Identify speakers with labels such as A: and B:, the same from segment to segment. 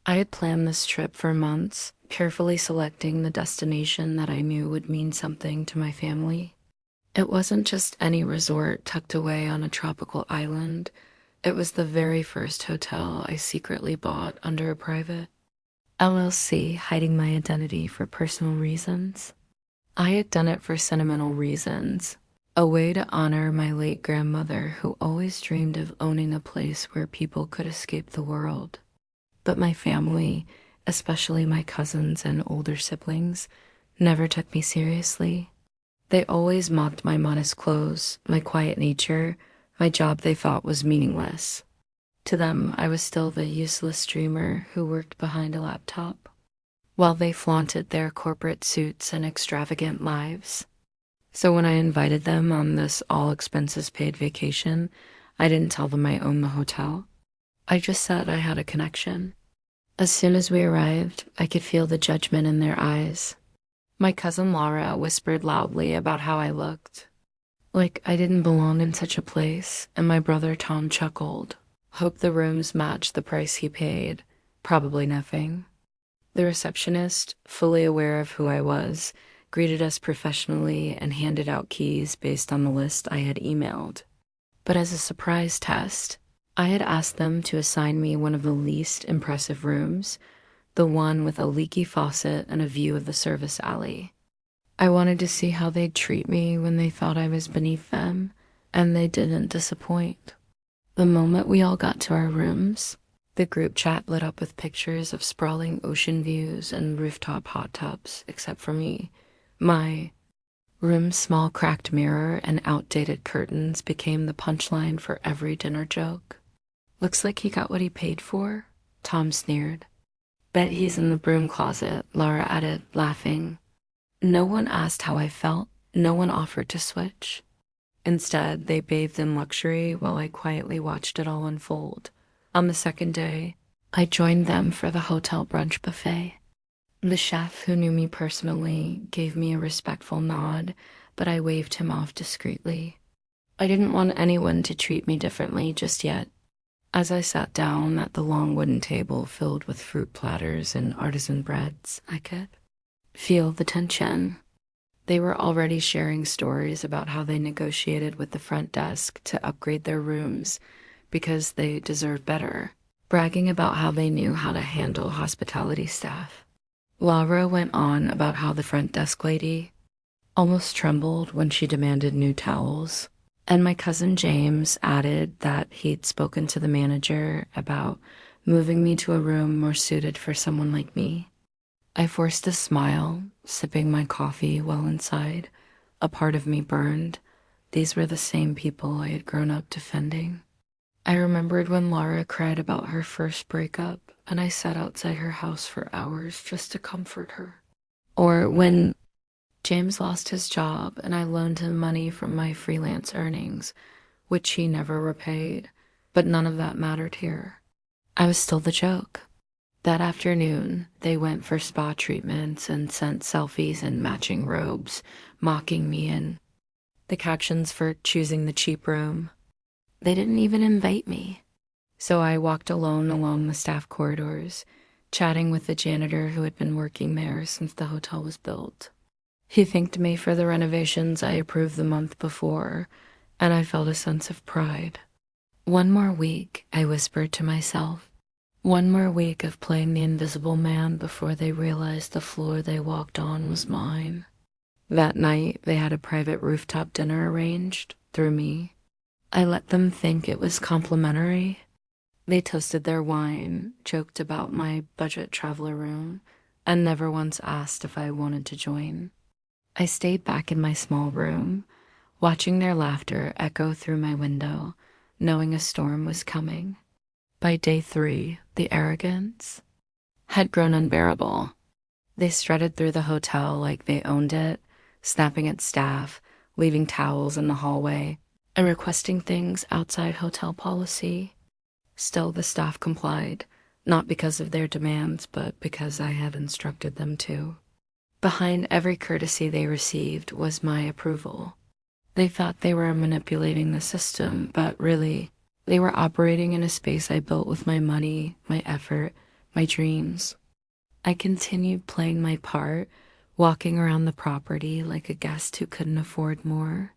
A: I had planned this trip for months, carefully selecting the destination that I knew would mean something to my family. It wasn't just any resort tucked away on a tropical island. It was the very first hotel I secretly bought under a private LLC, hiding my identity for personal reasons. I had done it for sentimental reasons, a way to honor my late grandmother who always dreamed of owning a place where people could escape the world. But my family, especially my cousins and older siblings, never took me seriously. They always mocked my modest clothes, my quiet nature, my job they thought was meaningless. To them, I was still the useless dreamer who worked behind a laptop, while they flaunted their corporate suits and extravagant lives. So when I invited them on this all-expenses-paid vacation, I didn't tell them I owned the hotel. I just said I had a connection. As soon as we arrived, I could feel the judgment in their eyes. My cousin Laura whispered loudly about how I looked, like I didn't belong in such a place, and my brother Tom chuckled. Hope the rooms matched the price he paid. Probably nothing. The receptionist, fully aware of who I was, greeted us professionally and handed out keys based on the list I had emailed. But as a surprise test, I had asked them to assign me one of the least impressive rooms, the one with a leaky faucet and a view of the service alley. I wanted to see how they'd treat me when they thought I was beneath them, and they didn't disappoint. The moment we all got to our rooms, the group chat lit up with pictures of sprawling ocean views and rooftop hot tubs, except for me. My room's small cracked mirror and outdated curtains became the punchline for every dinner joke. Looks like he got what he paid for, Tom sneered. Bet he's in the broom closet, Laura added, laughing. No one asked how I felt. No one offered to switch. Instead, they bathed in luxury while I quietly watched it all unfold. On the second day, I joined them for the hotel brunch buffet. The chef, who knew me personally, gave me a respectful nod, but I waved him off discreetly. I didn't want anyone to treat me differently just yet. As I sat down at the long wooden table filled with fruit platters and artisan breads, I could feel the tension. They were already sharing stories about how they negotiated with the front desk to upgrade their rooms because they deserved better, bragging about how they knew how to handle hospitality staff. Laura went on about how the front desk lady almost trembled when she demanded new towels. And my cousin James added that he'd spoken to the manager about moving me to a room more suited for someone like me. I forced a smile, sipping my coffee while inside. A part of me burned. These were the same people I had grown up defending. I remembered when Laura cried about her first breakup, and I sat outside her house for hours just to comfort her. Or when James lost his job and I loaned him money from my freelance earnings, which he never repaid, but none of that mattered here. I was still the joke. That afternoon, they went for spa treatments and sent selfies in matching robes, mocking me and the captions for choosing the cheap room. They didn't even invite me. So I walked alone along the staff corridors, chatting with the janitor who had been working there since the hotel was built. He thanked me for the renovations I approved the month before, and I felt a sense of pride. One more week, I whispered to myself. One more week of playing the invisible man before they realized the floor they walked on was mine. That night, they had a private rooftop dinner arranged through me. I let them think it was complimentary. They toasted their wine, joked about my budget traveler room, and never once asked if I wanted to join. I stayed back in my small room, watching their laughter echo through my window, knowing a storm was coming. By day 3, the arrogance had grown unbearable. They strutted through the hotel like they owned it, snapping at staff, leaving towels in the hallway, and requesting things outside hotel policy. Still, the staff complied, not because of their demands, but because I had instructed them to. Behind every courtesy they received was my approval. They thought they were manipulating the system, but really, they were operating in a space I built with my money, my effort, my dreams. I continued playing my part, walking around the property like a guest who couldn't afford more.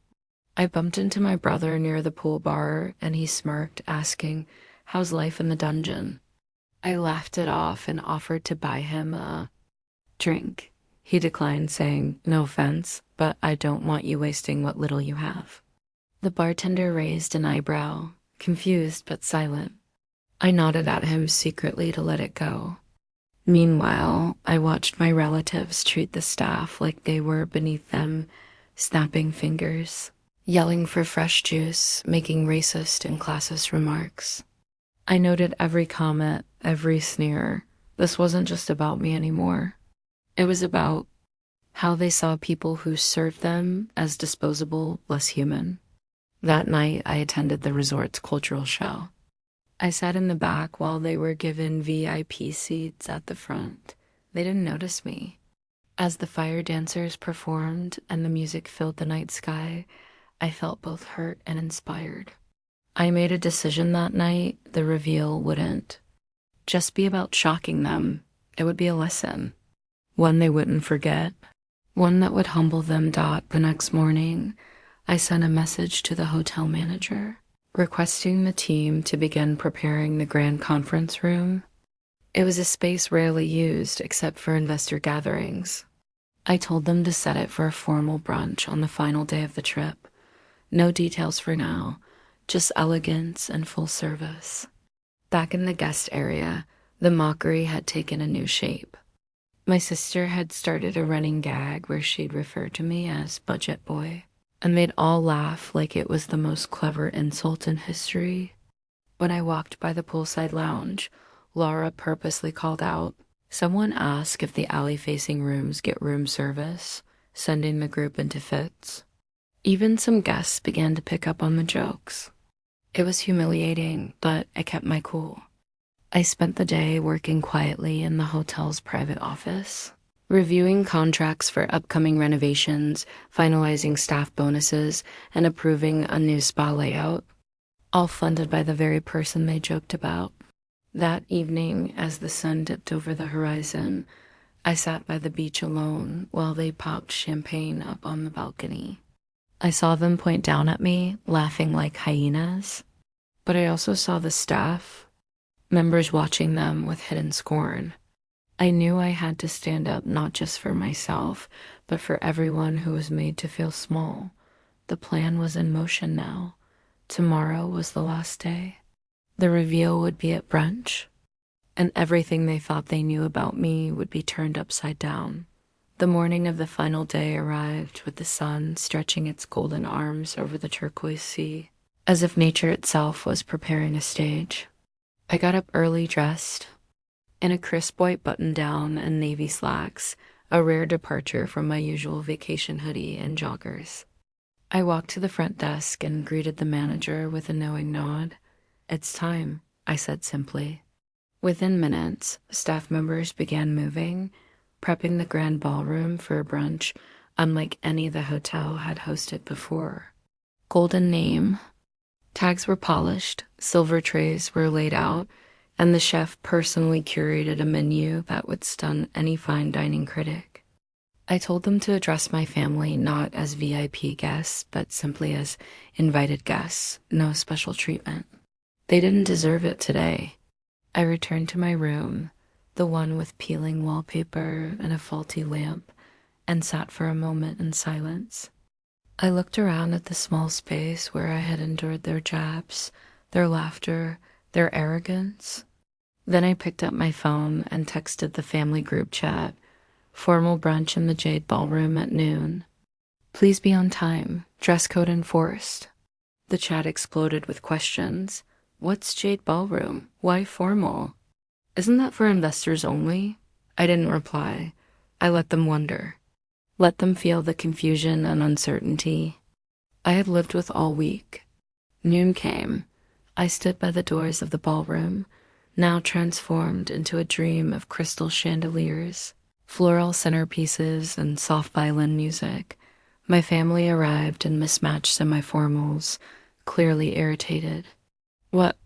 A: I bumped into my brother near the pool bar and he smirked, asking, "How's life in the dungeon?" I laughed it off and offered to buy him a drink. He declined, saying, "No offense, but I don't want you wasting what little you have." The bartender raised an eyebrow, confused but silent. I nodded at him secretly to let it go. Meanwhile, I watched my relatives treat the staff like they were beneath them, snapping fingers, yelling for fresh juice, making racist and classist remarks. I noted every comment, every sneer. This wasn't just about me anymore. It was about how they saw people who served them as disposable, less human. That night, I attended the resort's cultural show. I sat in the back while they were given VIP seats at the front. They didn't notice me. As the fire dancers performed and the music filled the night sky, I felt both hurt and inspired. I made a decision that night. The reveal wouldn't just be about shocking them. It would be a lesson, one they wouldn't forget, one that would humble them. The next morning, I sent a message to the hotel manager, requesting the team to begin preparing the grand conference room. It was a space rarely used except for investor gatherings. I told them to set it for a formal brunch on the final day of the trip. No details for now, just elegance and full service. Back in the guest area, the mockery had taken a new shape. My sister had started a running gag where she'd refer to me as Budget Boy, and they'd all laugh like it was the most clever insult in history. When I walked by the poolside lounge, Laura purposely called out, "Someone ask if the alley-facing rooms get room service," sending the group into fits. Even some guests began to pick up on the jokes. It was humiliating, but I kept my cool. I spent the day working quietly in the hotel's private office, reviewing contracts for upcoming renovations, finalizing staff bonuses, and approving a new spa layout, all funded by the very person they joked about. That evening, as the sun dipped over the horizon, I sat by the beach alone while they popped champagne up on the balcony. I saw them point down at me, laughing like hyenas, but I also saw the staff, members watching them with hidden scorn. I knew I had to stand up not just for myself, but for everyone who was made to feel small. The plan was in motion now. Tomorrow was the last day. The reveal would be at brunch, and everything they thought they knew about me would be turned upside down. The morning of the final day arrived with the sun stretching its golden arms over the turquoise sea, as if nature itself was preparing a stage. I got up early, dressed in a crisp white button-down and navy slacks, a rare departure from my usual vacation hoodie and joggers. I walked to the front desk and greeted the manager with a knowing nod. "It's time," I said simply. Within minutes, staff members began moving, prepping the grand ballroom for a brunch unlike any the hotel had hosted before. Golden name. Tags were polished, silver trays were laid out, and the chef personally curated a menu that would stun any fine dining critic. I told them to address my family not as VIP guests, but simply as invited guests, no special treatment. They didn't deserve it today. I returned to my room, the one with peeling wallpaper and a faulty lamp, and sat for a moment in silence. I looked around at the small space where I had endured their jabs, their laughter, their arrogance. Then I picked up my phone and texted the family group chat. "Formal brunch in the Jade Ballroom at noon. Please be on time. Dress code enforced." The chat exploded with questions. What's Jade Ballroom? Why formal? Isn't that for investors only? I didn't reply. I let them wonder. Let them feel the confusion and uncertainty I had lived with all week. Noon came. I stood by the doors of the ballroom, now transformed into a dream of crystal chandeliers, floral centerpieces, and soft violin music. My family arrived in mismatched semi-formals, clearly irritated. "What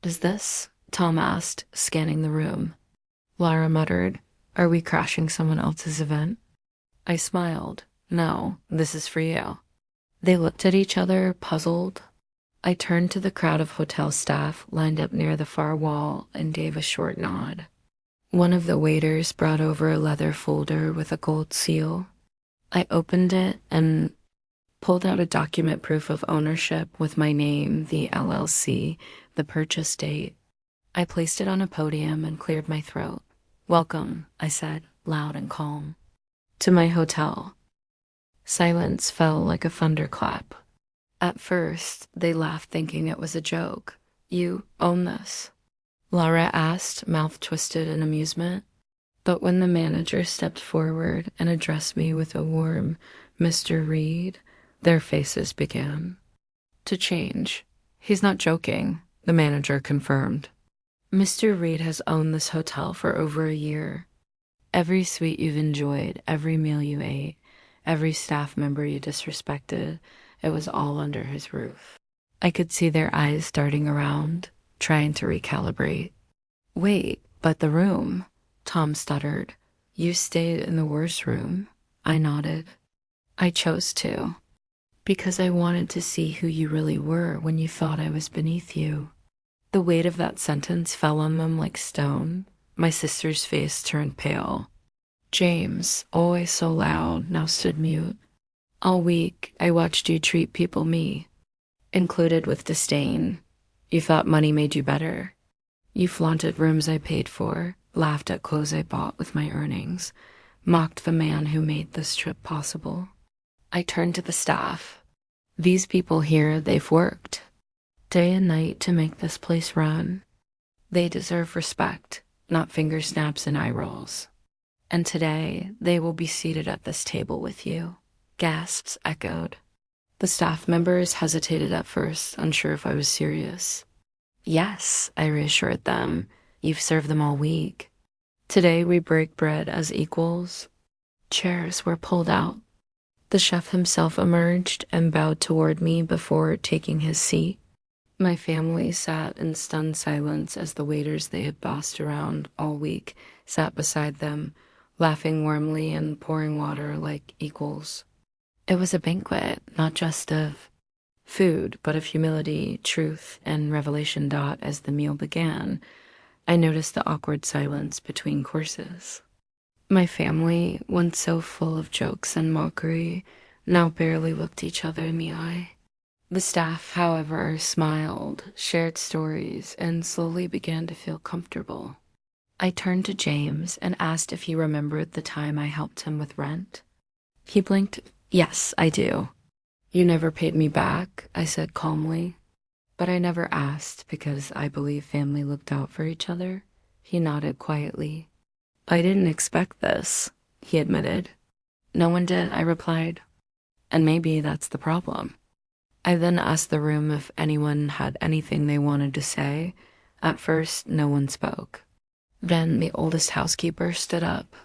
A: is this?" Tom asked, scanning the room. Lara muttered. Are we crashing someone else's event? I smiled. No, this is for you. They looked at each other, puzzled. I turned to the crowd of hotel staff lined up near the far wall and gave a short nod. One of the waiters brought over a leather folder with a gold seal. I opened it and pulled out a document proof of ownership with my name, the LLC, the purchase date. I placed it on a podium and cleared my throat. Welcome, I said, loud and calm, to my hotel. Silence fell like a thunderclap. At first, they laughed thinking it was a joke. You own this? Laura asked, mouth twisted in amusement. But when the manager stepped forward and addressed me with a warm, Mr. Reed, their faces began to change. He's not joking, the manager confirmed. Mr. Reed has owned this hotel for over a year. Every suite you've enjoyed, every meal you ate, every staff member you disrespected, it was all under his roof. I could see their eyes darting around, trying to recalibrate. Wait, but the room, Tom stuttered. You stayed in the worst room. I nodded. I chose to, because I wanted to see who you really were when you thought I was beneath you. The weight of that sentence fell on them like stone. My sister's face turned pale. James, always so loud, now stood mute. All week, I watched you treat people me, included with disdain. You thought money made you better. You flaunted rooms I paid for, laughed at clothes I bought with my earnings, mocked the man who made this trip possible. I turned to the staff. These people here, they've worked day and night to make this place run. They deserve respect, not finger snaps and eye rolls. And today, they will be seated at this table with you. Gasps echoed. The staff members hesitated at first, unsure if I was serious. Yes, I reassured them. You've served them all week. Today we break bread as equals. Chairs were pulled out. The chef himself emerged and bowed toward me before taking his seat. My family sat in stunned silence as the waiters they had bossed around all week sat beside them, laughing warmly and pouring water like equals. It was a banquet, not just of food, but of humility, truth, and revelation. As the meal began, I noticed the awkward silence between courses. My family, once so full of jokes and mockery, now barely looked each other in the eye. The staff, however, smiled, shared stories, and slowly began to feel comfortable. I turned to James and asked if he remembered the time I helped him with rent. He blinked. Yes, I do. You never paid me back, I said calmly. But I never asked because I believe family looked out for each other. He nodded quietly. I didn't expect this, he admitted. No one did, I replied. And maybe that's the problem. I then asked the room if anyone had anything they wanted to say. At first, no one spoke. Then the oldest housekeeper stood up.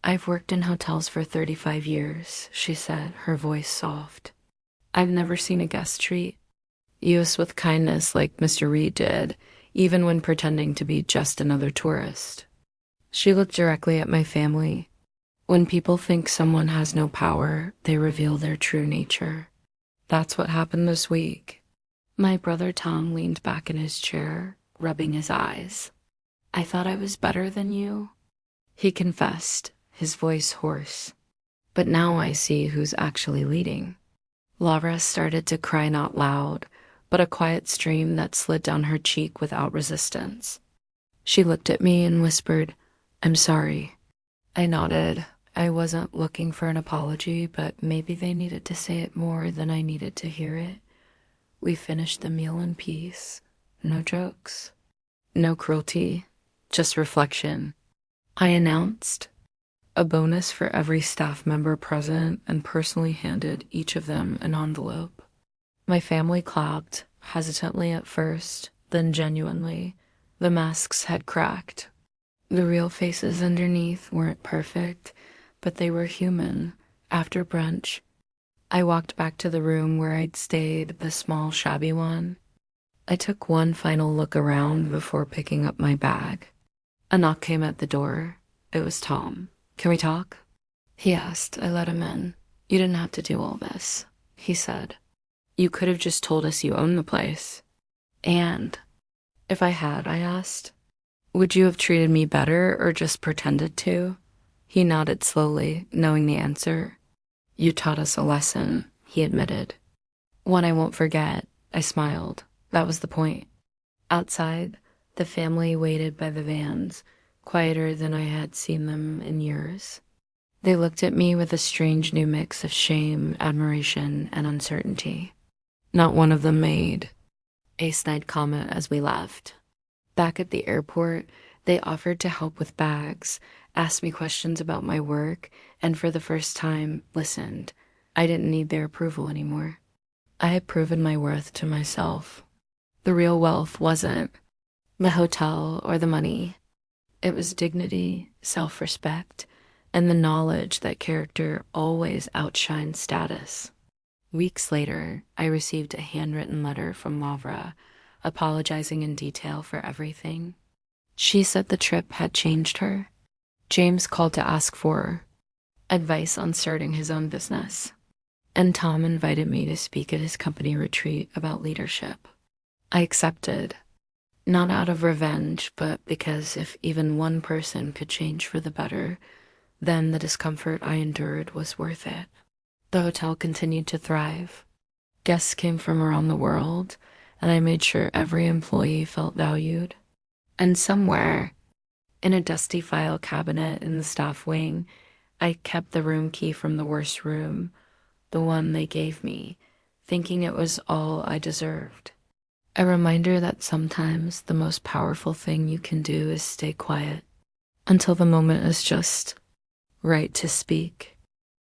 A: I've worked in hotels for 35 years, she said, her voice soft. I've never seen a guest treat us with kindness like Mr. Reed did, even when pretending to be just another tourist. She looked directly at my family. When people think someone has no power, they reveal their true nature. That's what happened this week. My brother Tom leaned back in his chair, rubbing his eyes. I thought I was better than you, he confessed, his voice hoarse. But now I see who's actually leading. Laura started to cry, not loud, but a quiet stream that slid down her cheek without resistance. She looked at me and whispered, I'm sorry. I nodded. I wasn't looking for an apology, but maybe they needed to say it more than I needed to hear it. We finished the meal in peace. No jokes. No cruelty. Just reflection. I announced a bonus for every staff member present and personally handed each of them an envelope. My family clapped, hesitantly at first, then genuinely. The masks had cracked. The real faces underneath weren't perfect, but they were human. After brunch, I walked back to the room where I'd stayed, the small, shabby one. I took one final look around before picking up my bag. A knock came at the door. It was Tom. "Can we talk?" He asked. I let him in. "You didn't have to do all this," he said. "You could have just told us you own the place." "And if I had," I asked, "would you have treated me better or just pretended to?" He nodded slowly, knowing the answer. "You taught us a lesson," he admitted. "One I won't forget," I smiled. That was the point. Outside, the family waited by the vans, quieter than I had seen them in years. They looked at me with a strange new mix of shame, admiration, and uncertainty. Not one of them made a snide comment as we left. Back at the airport, they offered to help with bags, asked me questions about my work, and for the first time, listened. I didn't need their approval anymore. I had proven my worth to myself. The real wealth wasn't the hotel or the money. It was dignity, self-respect, and the knowledge that character always outshines status. Weeks later, I received a handwritten letter from Lavra, apologizing in detail for everything. She said the trip had changed her. James called to ask for advice on starting his own business. And Tom invited me to speak at his company retreat about leadership. I accepted, not out of revenge, but because if even one person could change for the better, then the discomfort I endured was worth it. The hotel continued to thrive. Guests came from around the world, and I made sure every employee felt valued. And somewhere, in a dusty file cabinet in the staff wing, I kept the room key from the worst room, the one they gave me, thinking it was all I deserved. A reminder that sometimes the most powerful thing you can do is stay quiet until the moment is just right to speak.